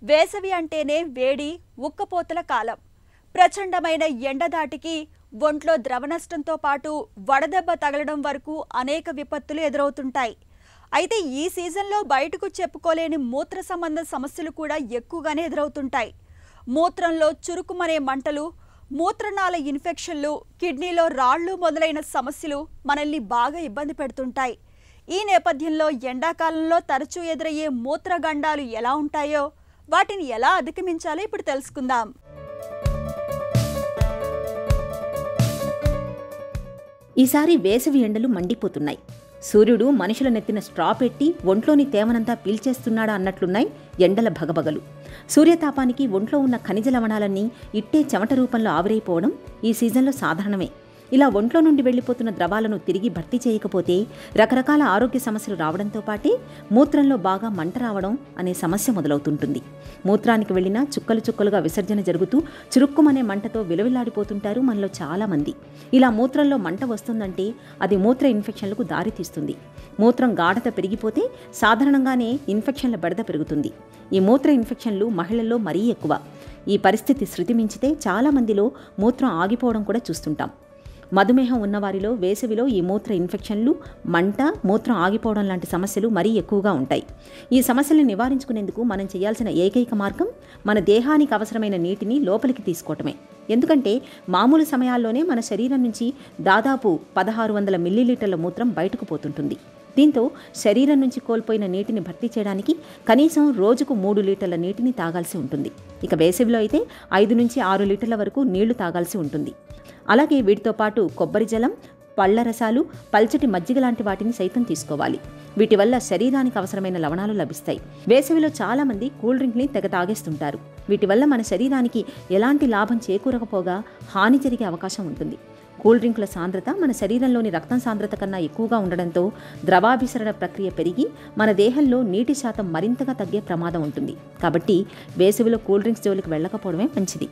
వేసవి అంటేనే వేడి, ఉక్కపోతల కాలం. ప్రచండమైన ఎండదాటికి ఒంట్లో ద్రవ నష్టంతో పాటు వడదెబ్బ తగలడం వరకు అనేక విపత్తులు ఎదురవుతుంటాయి. అయితే ఈ సీజన్లో బయటకు చెప్పుకోలేని మూత్ర సంబంధ సమస్యలు కూడా ఎక్కువగానే ఎదురవుతుంటాయి. మూత్రంలో చురుకుమనే మంటలు, మూత్రనాళ ఇన్ఫెక్షన్లు, కిడ్నీలో రాళ్లు మొదలైన సమస్యలు మనల్ని బాగా ఇబ్బంది పెడుతుంటాయి. ఈ నేపథ్యంలో ఎండాకాలంలో తరచూ ఎదురయ్యే మూత్రగండాలు ఎలా ఉంటాయో, వాటిని ఎలా అధిగమించాలో ఇప్పుడు తెలుసుకుందాం. ఈసారి వేసవి ఎండలు మండిపోతున్నాయి. సూర్యుడు మనుషుల నెత్తిన స్ట్రా పెట్టి ఒంట్లోని తేమనంతా పీల్చేస్తున్నాడా అన్నట్లున్నాయి ఎండల భగభగలు. సూర్యతాపానికి ఒంట్లో ఉన్న ఖనిజ లవణాలన్నీ ఇట్టే చెమట రూపంలో ఆవిరైపోవడం ఈ సీజన్లో సాధారణమే. ఇలా ఒంట్లో నుండి వెళ్లిపోతున్న ద్రవాలను తిరిగి భర్తీ చేయకపోతే రకరకాల ఆరోగ్య సమస్యలు రావడంతో పాటే మూత్రంలో బాగా మంట రావడం అనే సమస్య మొదలవుతుంటుంది. మూత్రానికి వెళ్లినా చుక్కలు చుక్కలుగా విసర్జన జరుగుతూ చురుక్కుమనే మంటతో విలవిల్లాడిపోతుంటారు మనలో చాలామంది. ఇలా మూత్రంలో మంట వస్తుందంటే అది మూత్ర ఇన్ఫెక్షన్లకు దారితీస్తుంది. మూత్రం గాఢత పెరిగిపోతే సాధారణంగానే ఇన్ఫెక్షన్ల బెడద పెరుగుతుంది. ఈ మూత్ర ఇన్ఫెక్షన్లు మహిళల్లో మరీ ఎక్కువ. ఈ పరిస్థితి శృతి మించితే చాలామందిలో మూత్రం ఆగిపోవడం కూడా చూస్తుంటాం. మధుమేహం ఉన్నవారిలో వేసవిలో ఈ మూత్ర ఇన్ఫెక్షన్లు, మంట, మూత్రం ఆగిపోవడం లాంటి సమస్యలు మరీ ఎక్కువగా ఉంటాయి. ఈ సమస్యలను నివారించుకునేందుకు మనం చేయాల్సిన ఏకైక మార్గం మన దేహానికి అవసరమైన నీటిని లోపలికి తీసుకోవటమే. ఎందుకంటే మామూలు సమయాల్లోనే మన శరీరం నుంచి దాదాపు 1600 మిల్లీలీటర్ల మూత్రం బయటకు పోతుంటుంది. దీంతో శరీరం నుంచి కోల్పోయిన నీటిని భర్తీ చేయడానికి కనీసం రోజుకు 3 లీటర్ల నీటిని తాగాల్సి ఉంటుంది. ఇక వేసవిలో అయితే 5 నుంచి 6 లీటర్ల వరకు నీళ్లు తాగాల్సి ఉంటుంది. అలాగే వీటితో పాటు కొబ్బరి జలం, పళ్ల రసాలు, పల్చటి మజ్జిగ లాంటి వాటిని సైతం తీసుకోవాలి. వీటి వల్ల శరీరానికి అవసరమైన లవణాలు లభిస్తాయి. వేసవిలో చాలామంది కూల్ డ్రింక్ని తెగ తాగేస్తుంటారు. వీటి వల్ల మన శరీరానికి ఎలాంటి లాభం చేకూరకపోగా హాని జరిగే అవకాశం ఉంటుంది. కూల్ డ్రింకుల సాంద్రత మన శరీరంలోని రక్తం సాంద్రత కన్నా ఎక్కువగా ఉండడంతో ద్రవాభిసరణ ప్రక్రియ పెరిగి మన దేహంలో నీటి శాతం మరింతగా తగ్గే ప్రమాదం ఉంటుంది. కాబట్టి వేసవిలో కూల్ డ్రింక్స్ జోలికి వెళ్ళకపోవడమే మంచిది.